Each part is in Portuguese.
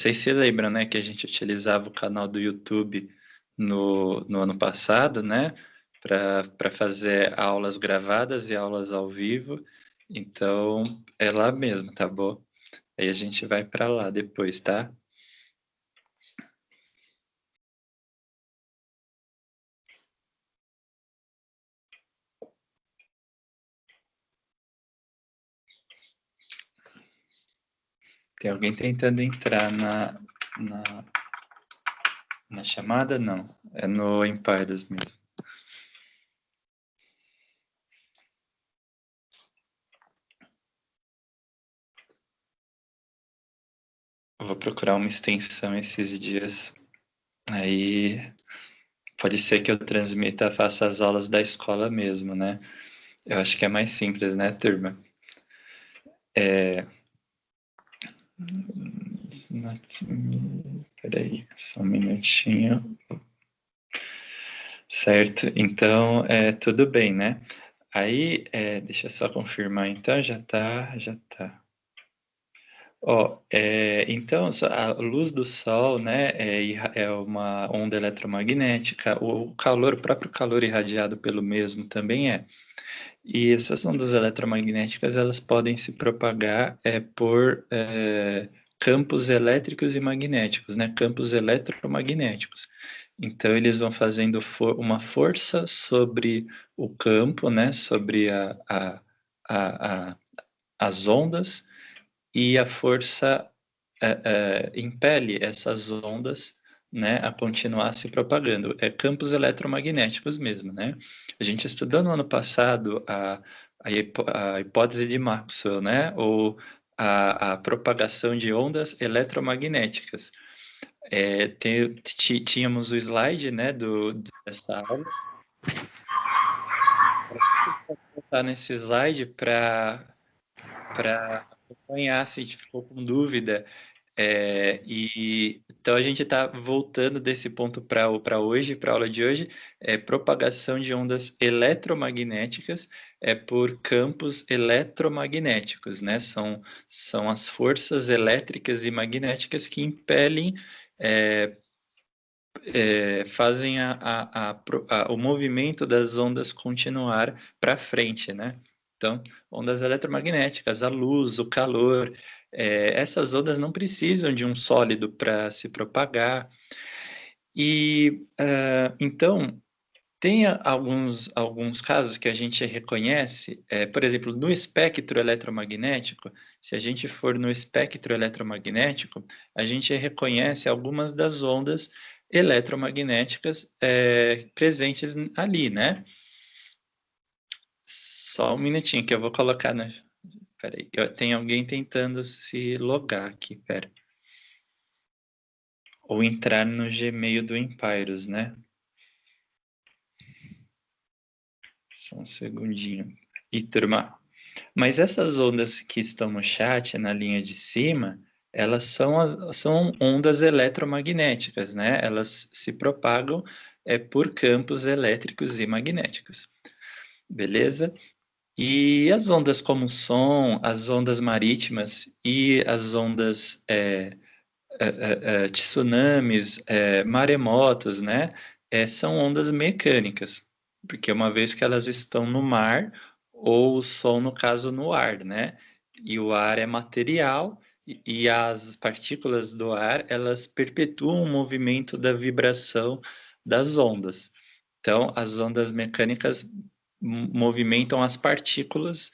Vocês se lembram, né, que a gente utilizava o canal do YouTube no ano passado, né, para fazer aulas gravadas e aulas ao vivo. Então, é lá mesmo, tá bom? Aí a gente vai para lá depois, tá? Tem alguém tentando entrar na, na chamada? Não, é no Empires mesmo. Eu vou procurar uma extensão esses dias. Aí pode ser que eu transmita, faça as aulas da escola mesmo, né? Eu acho que é mais simples, né, turma? Peraí, só um minutinho. Certo, então, tudo bem, né? Aí, deixa eu só confirmar, então, já tá, já tá. Ó, então, a luz do Sol, né, é uma onda eletromagnética, o calor, o próprio calor irradiado pelo mesmo também é. E essas ondas eletromagnéticas, elas podem se propagar por campos elétricos e magnéticos, né? Campos eletromagnéticos. Então, eles vão fazendo uma força sobre o campo, né? Sobre a, as ondas, e a força impele essas ondas, né, a continuar se propagando. É campos eletromagnéticos mesmo, né? A gente estudou no ano passado a hipótese de Maxwell, né? Ou a propagação de ondas eletromagnéticas. Tínhamos o slide, né, dessa aula. Está nesse slide para acompanhar se ficou com dúvida. Então a gente está voltando desse ponto para hoje, para a aula de hoje, propagação de ondas eletromagnéticas por campos eletromagnéticos, né? São as forças elétricas e magnéticas que impelem, fazem o movimento das ondas continuar para frente, né? Então, ondas eletromagnéticas, a luz, o calor, essas ondas não precisam de um sólido para se propagar. E então tem alguns casos que a gente reconhece, por exemplo, no espectro eletromagnético. Se a gente for no espectro eletromagnético, a gente reconhece algumas das ondas eletromagnéticas presentes ali, né? Só um minutinho que eu vou colocar na. Peraí, tem alguém tentando se logar aqui, pera. Ou entrar no Gmail do Empyros, né? Só um segundinho. E turma, mas essas ondas que estão no chat, na linha de cima, elas são ondas eletromagnéticas, né? Elas se propagam por campos elétricos e magnéticos. Beleza? E as ondas como o som, as ondas marítimas e as ondas tsunamis, maremotos, né? São ondas mecânicas, porque uma vez que elas estão no mar, ou o som, no caso, no ar, né? E o ar é material, e as partículas do ar, elas perpetuam o movimento da vibração das ondas. Então, as ondas mecânicas movimentam as partículas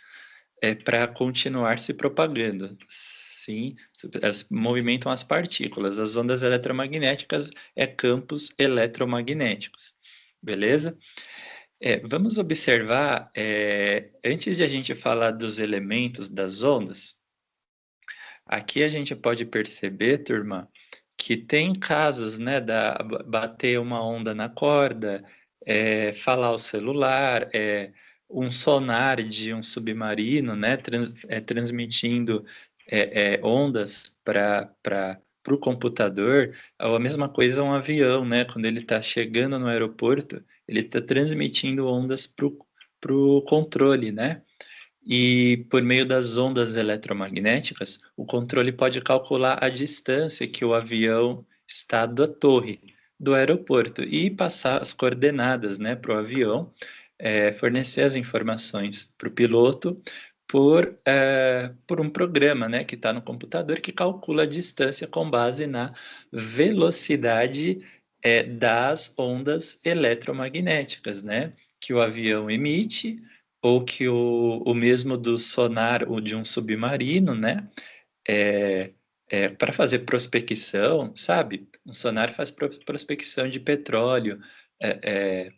para continuar se propagando. Sim, elas movimentam as partículas. As ondas eletromagnéticas campos eletromagnéticos. Beleza? Vamos observar, antes de a gente falar dos elementos das ondas, aqui a gente pode perceber, turma, que tem casos, né, da bater uma onda na corda, falar o celular, um sonar de um submarino, né, transmitindo ondas para o computador. A mesma coisa um avião, né, quando ele está chegando no aeroporto, ele está transmitindo ondas para o controle, né? E por meio das ondas eletromagnéticas, o controle pode calcular a distância que o avião está da torre do aeroporto e passar as coordenadas, né, para o avião, fornecer as informações para o piloto por um programa, né, que está no computador que calcula a distância com base na velocidade das ondas eletromagnéticas, né, que o avião emite ou que o mesmo do sonar ou de um submarino, né? É, para fazer prospecção, sabe? Um sonar faz prospecção de petróleo, é, é,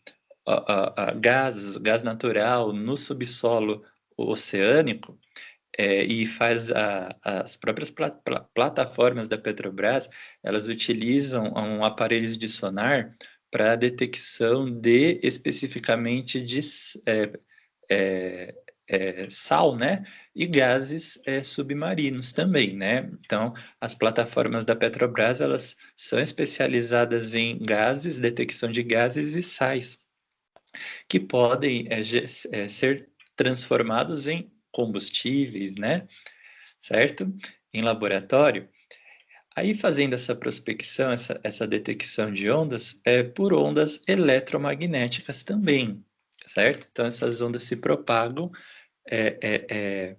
gás natural no subsolo oceânico, e faz as próprias plataformas da Petrobras, elas utilizam aparelhos de sonar para detecção de especificamente de é, sal, né? E gases submarinos também, né? Então, as plataformas da Petrobras, elas são especializadas em gases, detecção de gases e sais, que podem ser transformados em combustíveis, né? Certo? Em laboratório. Aí, fazendo essa prospecção, essa detecção de ondas, por ondas eletromagnéticas também, certo? Então, essas ondas se propagam é, é,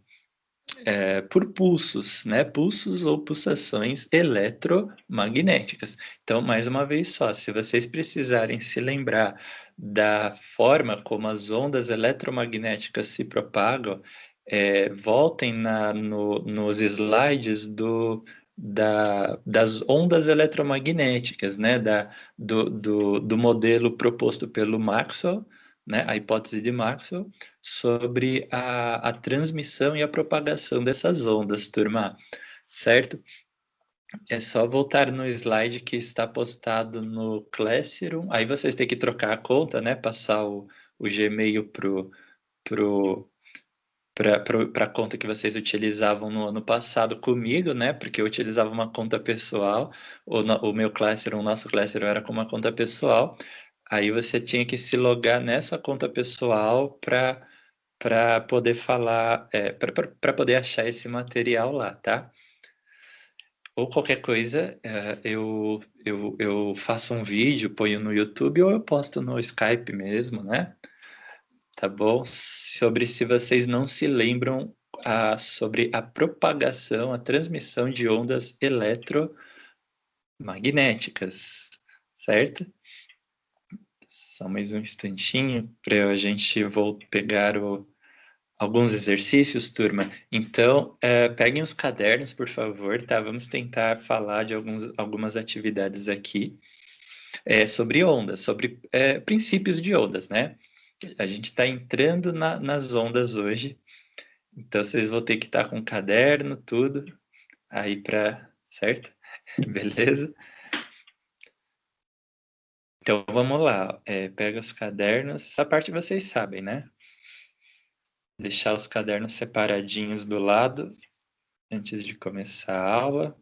é, por pulsos, né? Pulsos ou pulsações eletromagnéticas. Então, mais uma vez só, se vocês precisarem se lembrar da forma como as ondas eletromagnéticas se propagam, voltem nos slides das ondas eletromagnéticas, né? Do modelo proposto pelo Maxwell, né? A hipótese de Maxwell, sobre a transmissão e a propagação dessas ondas, turma, certo? É só voltar no slide que está postado no Classroom, aí vocês têm que trocar a conta, né? Passar o Gmail pro, para a conta que vocês utilizavam no ano passado comigo, né? Porque eu utilizava uma conta pessoal, o meu Classroom, o nosso Classroom era com uma conta pessoal, aí você tinha que se logar nessa conta pessoal para poder falar, para poder achar esse material lá, tá? Ou qualquer coisa, eu faço um vídeo, ponho no YouTube ou eu posto no Skype mesmo, né? Tá bom? Sobre se vocês não se lembram sobre a propagação, a transmissão de ondas eletromagnéticas, certo? Só mais um instantinho para a gente pegar alguns exercícios, turma. Então, peguem os cadernos, por favor, tá? Vamos tentar falar de algumas atividades aqui sobre ondas, sobre princípios de ondas, né? A gente está entrando nas ondas hoje, então vocês vão ter que estar com um caderno, tudo, aí para, certo? Beleza? Então vamos lá, pega os cadernos, essa parte vocês sabem, né? Deixar os cadernos separadinhos do lado antes de começar a aula.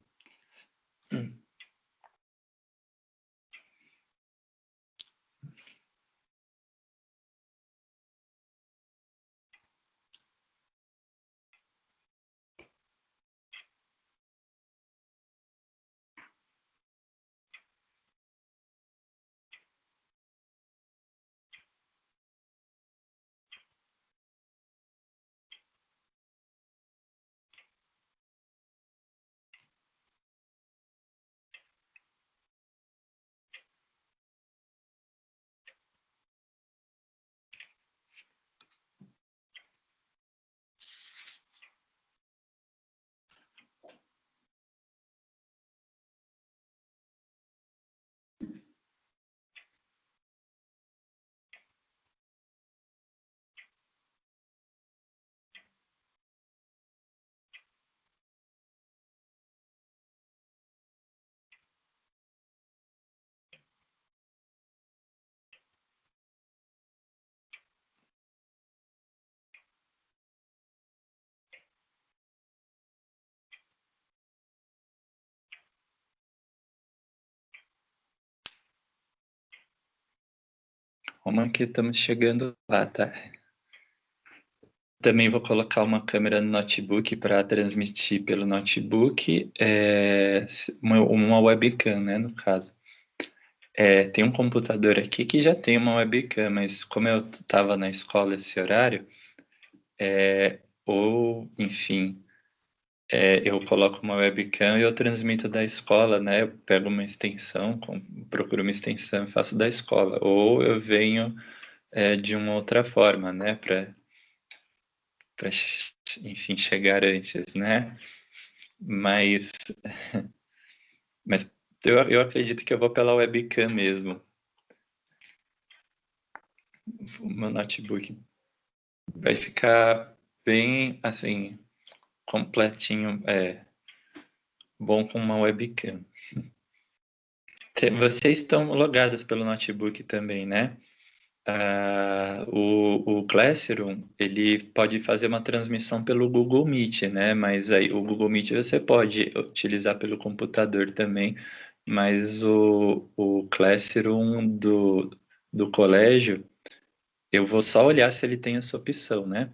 Vamos que estamos chegando lá, tá? também vou colocar uma câmera no notebook para transmitir pelo notebook, uma webcam, né, no caso. Tem um computador aqui que já tem uma webcam, mas como eu estava na escola esse horário, ou, enfim, eu coloco uma webcam e eu transmito da escola, né? Eu pego uma extensão, procuro uma extensão e faço da escola. Ou eu venho de uma outra forma, né? Para, enfim, chegar antes, né? Mas, mas eu acredito que eu vou pela webcam mesmo. O meu notebook vai ficar bem, assim, completinho, bom com uma webcam. Vocês estão logados pelo notebook também, né? O Classroom, ele pode fazer uma transmissão pelo Google Meet, né? Mas aí o Google Meet você pode utilizar pelo computador também, mas o Classroom do colégio, eu vou só olhar se ele tem essa opção, né?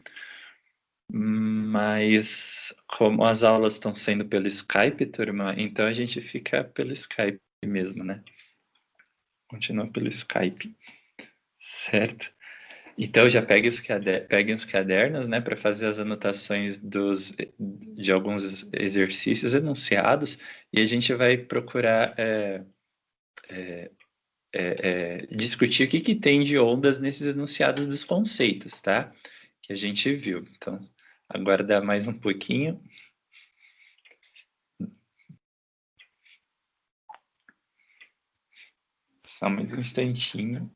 Mas como as aulas estão sendo pelo Skype, turma, então a gente fica pelo Skype mesmo, né? Continua pelo Skype, certo? Então já peguem os cadernos, né, para fazer as anotações de alguns exercícios enunciados e a gente vai procurar discutir o que, que tem de ondas nesses enunciados dos conceitos, tá? Que a gente viu. Então, aguardar mais um pouquinho. Só mais um instantinho.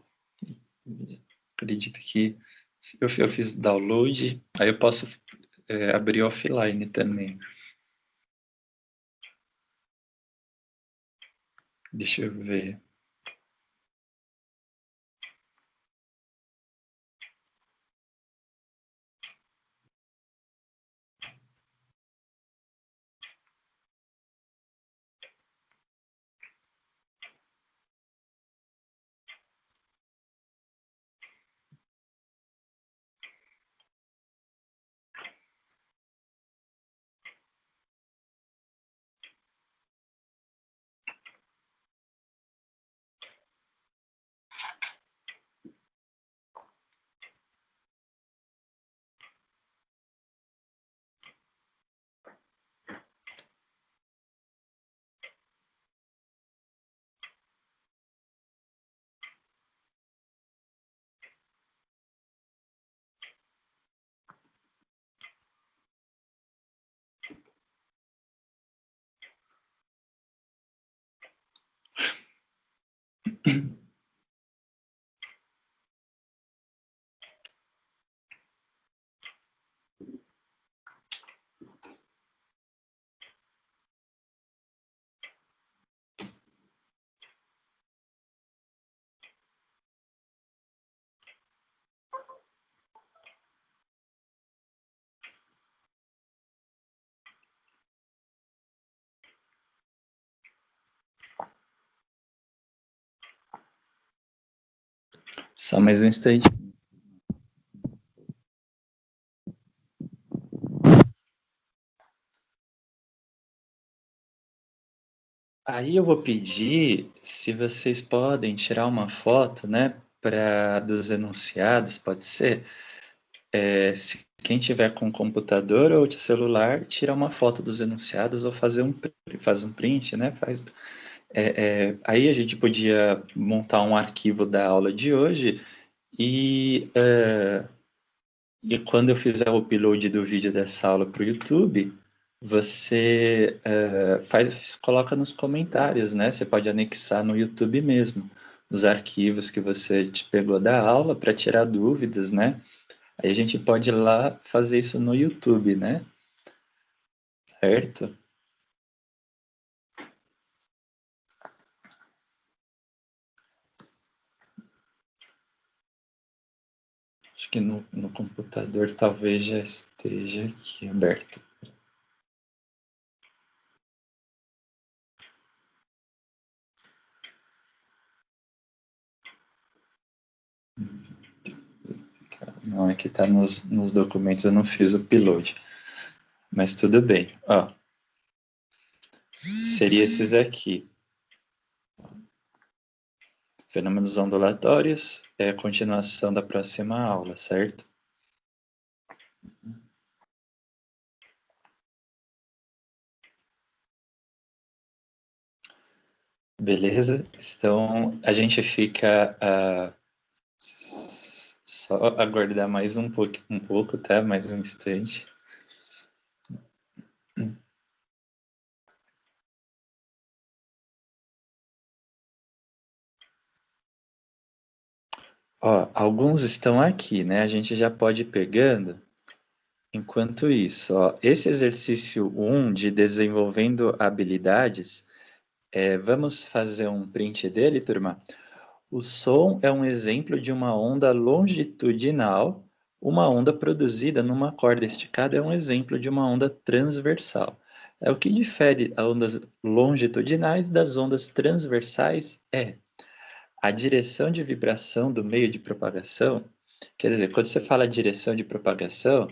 Acredito que eu fiz download, aí eu posso abrir offline também. Deixa eu ver. Só mais um instante. Aí eu vou pedir se vocês podem tirar uma foto, né, dos enunciados, pode ser? Se quem tiver com computador ou de celular, tira uma foto dos enunciados ou faz um print, né? Aí a gente podia montar um arquivo da aula de hoje e, e quando eu fizer o upload do vídeo dessa aula para o YouTube, você coloca nos comentários, né? Você pode anexar no YouTube mesmo os arquivos que você te pegou da aula para tirar dúvidas, né? Aí a gente pode ir lá fazer isso no YouTube, né? Certo? Acho que no computador talvez já esteja aqui aberto. Não, é que está nos documentos, eu não fiz o upload. Mas tudo bem. Ó, seria esses aqui. Fenômenos ondulatórios é a continuação da próxima aula, certo? Beleza? Então, a gente fica só aguardar mais um pouco, tá? Mais um instante. Ó, alguns estão aqui, né? A gente já pode ir pegando. Enquanto isso, ó, esse exercício 1 de desenvolvendo habilidades, vamos fazer um print dele, turma? O som é um exemplo de uma onda longitudinal. Uma onda produzida numa corda esticada é um exemplo de uma onda transversal. É o que difere as ondas longitudinais das ondas transversais a direção de vibração do meio de propagação. Quer dizer, quando você fala direção de propagação,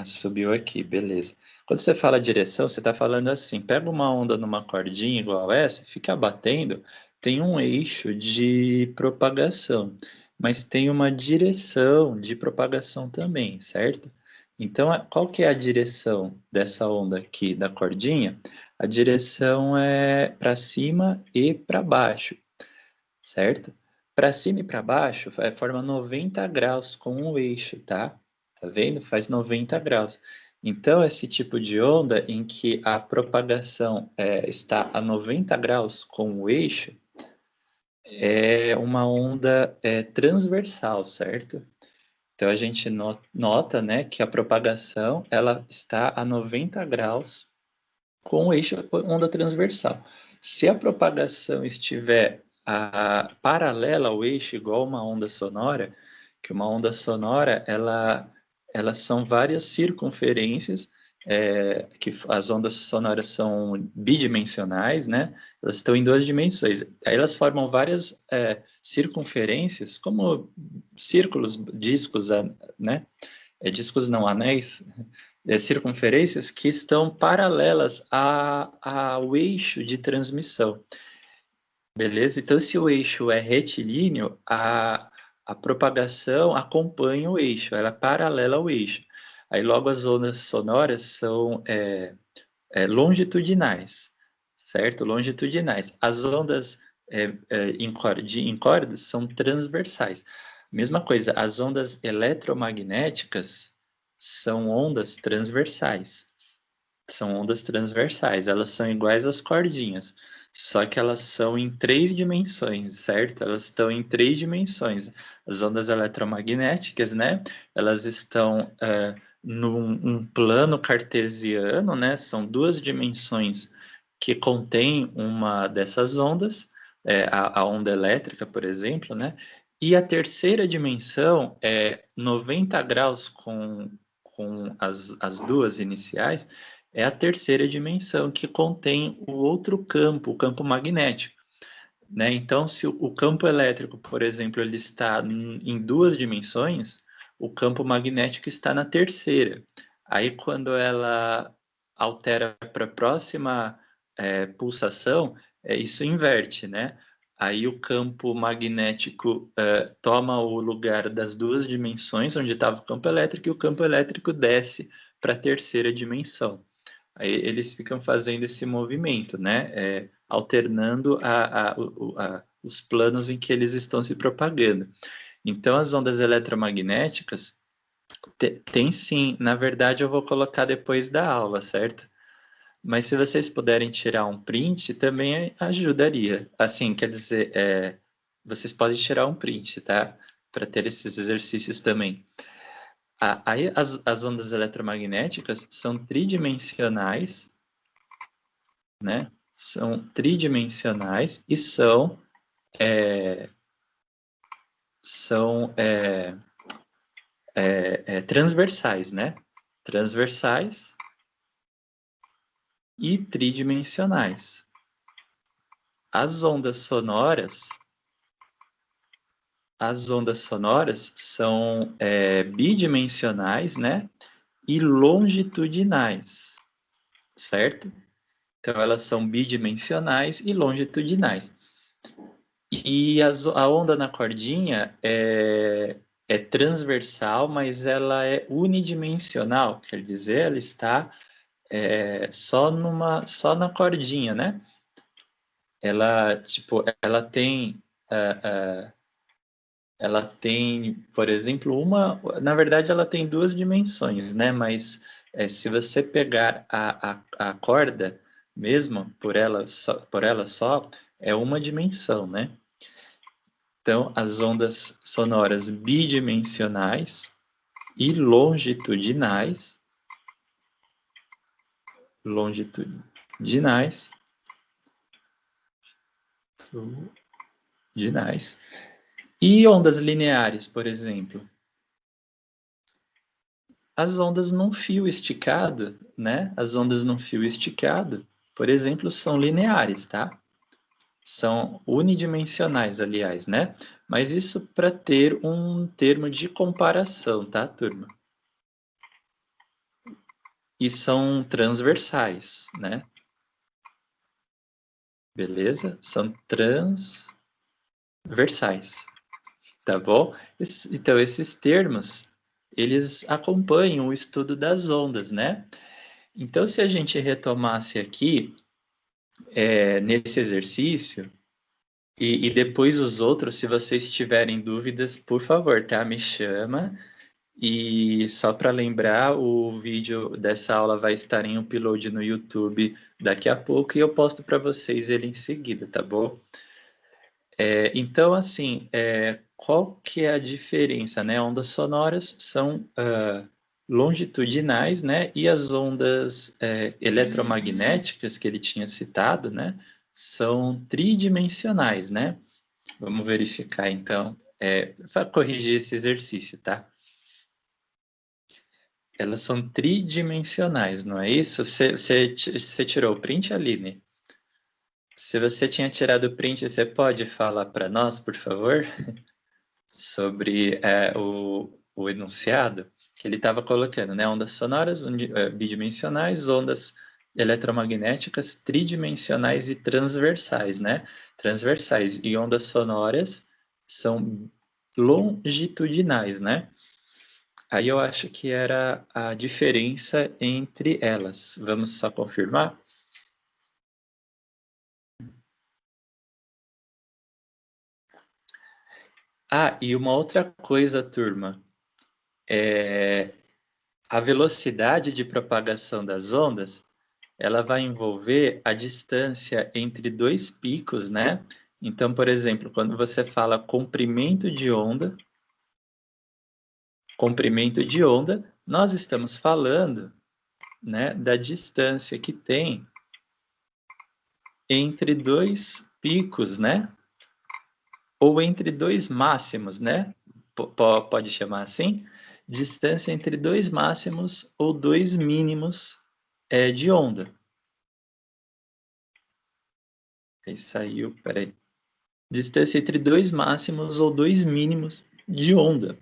subiu aqui, beleza. Quando você fala direção, você está falando assim: pega uma onda numa cordinha igual essa, fica batendo, tem um eixo de propagação, mas tem uma direção de propagação também, certo? Então, qual que é a direção dessa onda aqui da cordinha? A direção é para cima e para baixo, certo? Para cima e para baixo, forma 90 graus com o eixo, tá? Tá vendo? Faz 90 graus. Então, esse tipo de onda em que a propagação está a 90 graus com o eixo é uma onda transversal, certo? Então, a gente nota, né, que a propagação ela está a 90 graus com o eixo onda transversal. Se a propagação estiver paralela ao eixo, igual uma onda sonora, que uma onda sonora, elas são várias circunferências, que as ondas sonoras são bidimensionais, né? Elas estão em duas dimensões. Aí elas formam várias circunferências, como círculos, discos, né? Discos não, anéis, circunferências que estão paralelas ao eixo de transmissão. Beleza? Então, se o eixo é retilíneo, a propagação acompanha o eixo, ela é paralela ao eixo. Aí, logo, as ondas sonoras são longitudinais, certo? Longitudinais. As ondas em cordas são transversais. Mesma coisa, as ondas eletromagnéticas são ondas transversais. São ondas transversais, elas são iguais às cordinhas, só que elas são em três dimensões, certo? Elas estão em três dimensões. As ondas eletromagnéticas, né? Elas estão num um plano cartesiano, né? São duas dimensões que contêm uma dessas ondas, a onda elétrica, por exemplo, né? E a terceira dimensão é 90 graus com as duas iniciais, é a terceira dimensão que contém o outro campo, o campo magnético. Né? Então, se o campo elétrico, por exemplo, ele está em duas dimensões, o campo magnético está na terceira. Aí, quando ela altera para a próxima pulsação, isso inverte, né? Aí o campo magnético toma o lugar das duas dimensões onde estava o campo elétrico e o campo elétrico desce para a terceira dimensão. Aí eles ficam fazendo esse movimento, né? Alternando os planos em que eles estão se propagando. Então, as ondas eletromagnéticas tem sim, na verdade eu vou colocar depois da aula, certo? Mas se vocês puderem tirar um print, também ajudaria. Assim, quer dizer, vocês podem tirar um print, tá? Para ter esses exercícios também. Aí as ondas eletromagnéticas são tridimensionais, né? São tridimensionais e é, são transversais, né? Transversais e tridimensionais. As ondas sonoras as ondas sonoras são bidimensionais, né? E longitudinais, certo? Então, elas são bidimensionais e longitudinais. E a onda na cordinha é transversal, mas ela é unidimensional, quer dizer, ela está só na cordinha, né? Ela, tipo, ela tem, por exemplo, na verdade, ela tem duas dimensões, né? Mas se você pegar a corda mesmo, por ela só, é uma dimensão, né? Então, as ondas sonoras bidimensionais e longitudinais, e ondas lineares, por exemplo. As ondas num fio esticado, né? As ondas num fio esticado, por exemplo, são lineares, tá? São unidimensionais, aliás, né? Mas isso para ter um termo de comparação, tá, turma? E são transversais, né? Beleza? São transversais, tá bom? Então, esses termos, eles acompanham o estudo das ondas, né? Então, se a gente retomasse aqui, nesse exercício, e depois os outros, se vocês tiverem dúvidas, por favor, tá? Me chama. E só para lembrar, o vídeo dessa aula vai estar em upload no YouTube daqui a pouco e eu posto para vocês ele em seguida, tá bom? Então, assim, qual que é a diferença, né? Ondas sonoras são longitudinais, né? E as ondas eletromagnéticas que ele tinha citado, né? São tridimensionais, né? Vamos verificar, então, para corrigir esse exercício, tá? Elas são tridimensionais, não é isso? Você tirou o print, Aline? Se você tinha tirado o print, você pode falar para nós, por favor, sobre o enunciado que ele estava colocando, né? Ondas sonoras bidimensionais, ondas eletromagnéticas tridimensionais e transversais, né? Transversais e ondas sonoras são longitudinais, né? Aí eu acho que era a diferença entre elas. Vamos só confirmar? Ah, e uma outra coisa, turma. A velocidade de propagação das ondas, ela vai envolver a distância entre dois picos, né? Então, por exemplo, quando você fala comprimento de onda, nós estamos falando, né, da distância que tem entre dois picos, né? Ou entre dois máximos, né? Pode chamar assim? Distância entre dois máximos ou dois mínimos de onda. Aí saiu, peraí. Distância entre dois máximos ou dois mínimos de onda,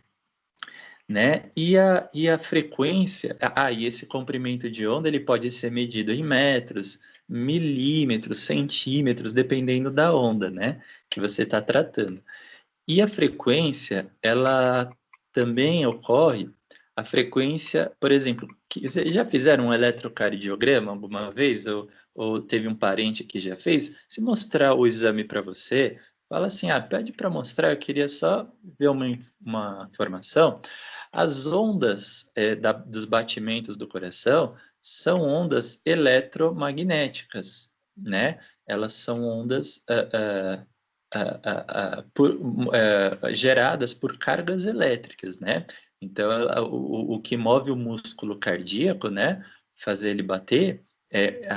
né? E a frequência, e esse comprimento de onda, ele pode ser medido em metros, milímetros, centímetros, dependendo da onda, né? Que você está tratando. E a frequência, ela também ocorre, a frequência, por exemplo, vocês já fizeram um eletrocardiograma alguma vez? Ou teve um parente que já fez? Se mostrar o exame para você, fala assim, pede para mostrar, eu queria só ver uma informação. As ondas dos batimentos do coração são ondas eletromagnéticas, né? Elas são ondas geradas por cargas elétricas, né? Então, o que move o músculo cardíaco, né? Fazer ele bater,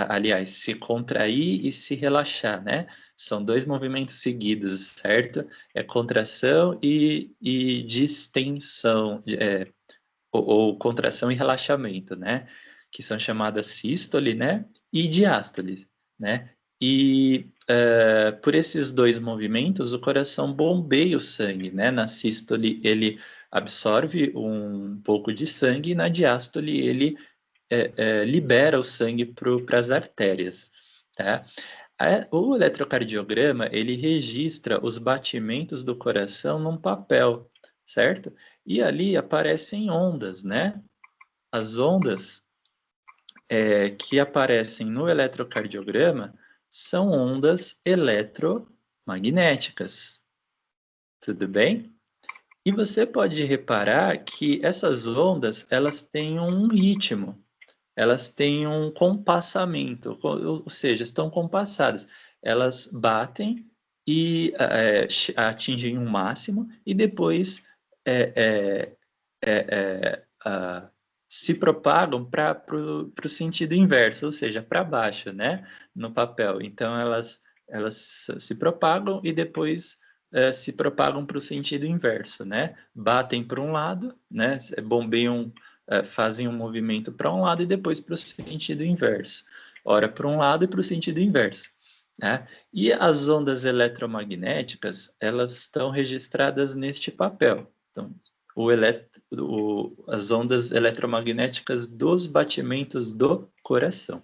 aliás, se contrair e se relaxar, né? São dois movimentos seguidos, certo? É contração e distensão, ou contração e relaxamento, né? Que são chamadas sístole, né? E diástole, né? E por esses dois movimentos, o coração bombeia o sangue, né? Na sístole, ele absorve um pouco de sangue, e na diástole, ele libera o sangue para as artérias, tá? O eletrocardiograma, ele registra os batimentos do coração num papel, certo? E ali aparecem ondas, né? As ondas que aparecem no eletrocardiograma são ondas eletromagnéticas, tudo bem? E você pode reparar que essas ondas, elas têm um ritmo, elas têm um compassamento, ou seja, estão compassadas. Elas batem e atingem um máximo e depois é, se propagam para o sentido inverso, ou seja, para baixo, né, no papel. Então, elas se propagam e depois se propagam para o sentido inverso, né? Batem para um lado, né? Bombeiam, fazem um movimento para um lado e depois para o sentido inverso. Ora para um lado e para o sentido inverso. Né? E as ondas eletromagnéticas, elas estão registradas neste papel. Então, as ondas eletromagnéticas dos batimentos do coração.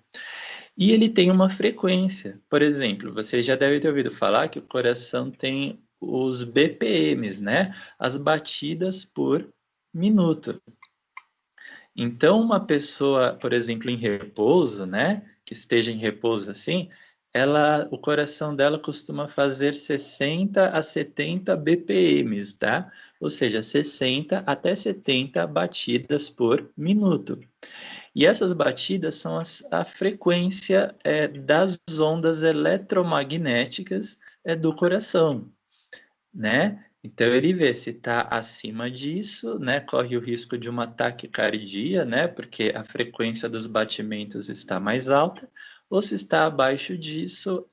E ele tem uma frequência. Por exemplo, você já deve ter ouvido falar que o coração tem os BPMs, né? As batidas por minuto. Então, uma pessoa, por exemplo, em repouso, né, que esteja em repouso assim, o coração dela costuma fazer 60 a 70 BPMs, tá? Ou seja, 60 até 70 batidas por minuto. E essas batidas são a frequência das ondas eletromagnéticas do coração, né? Então ele vê se está acima disso, né? Corre o risco de uma taquicardia, né? Porque a frequência dos batimentos está mais alta, ou se está abaixo disso,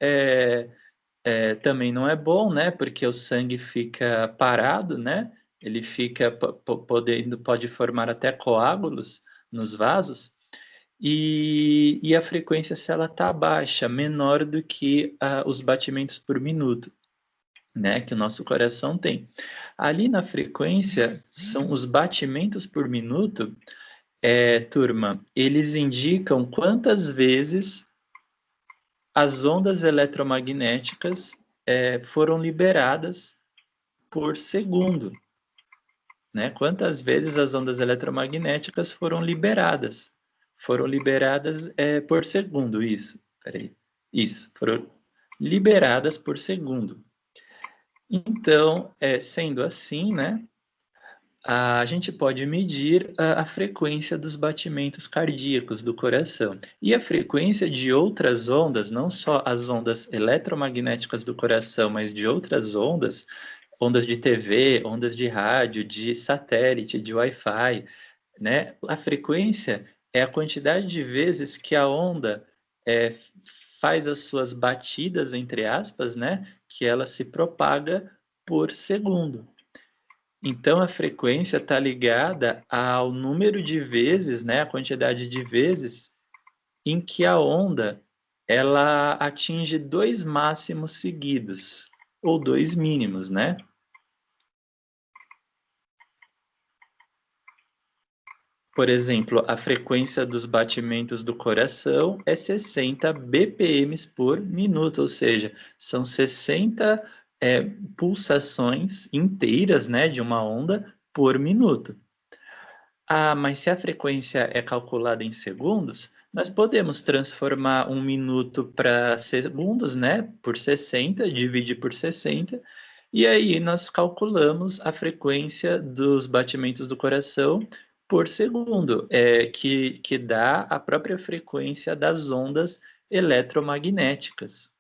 também não é bom, né? Porque o sangue fica parado, né? Ele fica pode formar até coágulos nos vasos, e a frequência, se ela está baixa, menor do que os batimentos por minuto, né, que o nosso coração tem. Ali na frequência, são os batimentos por minuto, turma, eles indicam quantas vezes as ondas eletromagnéticas foram liberadas por segundo, né? Quantas vezes as ondas eletromagnéticas foram liberadas? Foram liberadas por segundo, isso. Peraí. Isso, foram liberadas por segundo. Então, sendo assim, né, a gente pode medir a frequência dos batimentos cardíacos do coração. E a frequência de outras ondas, não só as ondas eletromagnéticas do coração, mas de outras ondas, ondas de TV, ondas de rádio, de satélite, de Wi-Fi, né? A frequência é a quantidade de vezes que a onda faz as suas batidas, entre aspas, né? Que ela se propaga por segundo. Então, a frequência está ligada ao número de vezes, né? A quantidade de vezes em que a onda ela atinge dois máximos seguidos, ou dois mínimos, né? Por exemplo, a frequência dos batimentos do coração é 60 BPMs por minuto, ou seja, são 60 pulsações inteiras, né, de uma onda por minuto. Ah, mas se a frequência é calculada em segundos, nós podemos transformar um minuto para segundos, né, por 60, dividir por 60, e aí nós calculamos a frequência dos batimentos do coração por segundo, que dá a própria frequência das ondas eletromagnéticas,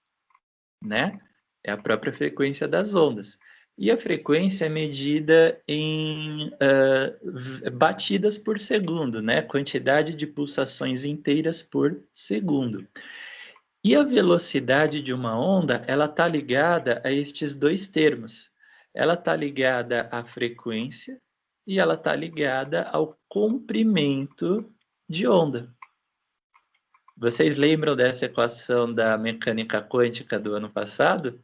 né? É a própria frequência das ondas. E a frequência é medida em batidas por segundo, né? Quantidade de pulsações inteiras por segundo. E a velocidade de uma onda, ela está ligada a estes dois termos. Ela está ligada à frequência e ela está ligada ao comprimento de onda. Vocês lembram dessa equação da mecânica quântica do ano passado?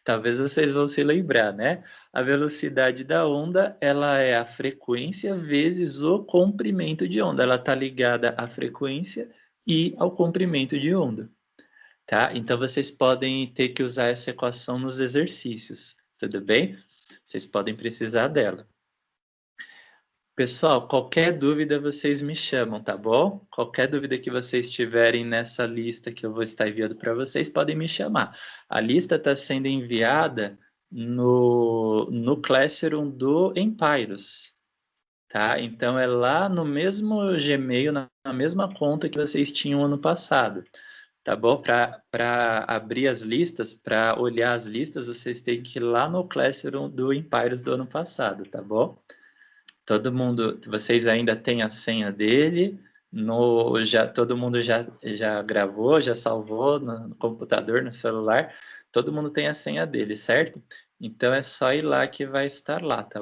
Talvez vocês vão se lembrar, né? A velocidade da onda, ela é a frequência vezes o comprimento de onda. Ela está ligada à frequência e ao comprimento de onda, tá? Então vocês podem ter que usar essa equação nos exercícios, tudo bem? Vocês podem precisar dela. Pessoal, qualquer dúvida vocês me chamam, tá bom? Qualquer dúvida que vocês tiverem nessa lista que eu vou estar enviando para vocês, podem me chamar. A lista está sendo enviada no Classroom do Empyros, tá? Então é lá no mesmo Gmail, na mesma conta que vocês tinham ano passado, tá bom? Para abrir as listas, para olhar as listas, vocês têm que ir lá no Classroom do Empyros do ano passado, tá bom? Todo mundo, vocês ainda têm a senha dele, todo mundo já gravou, já salvou no computador, no celular, todo mundo tem a senha dele, certo? Então é só ir lá que vai estar lá, tá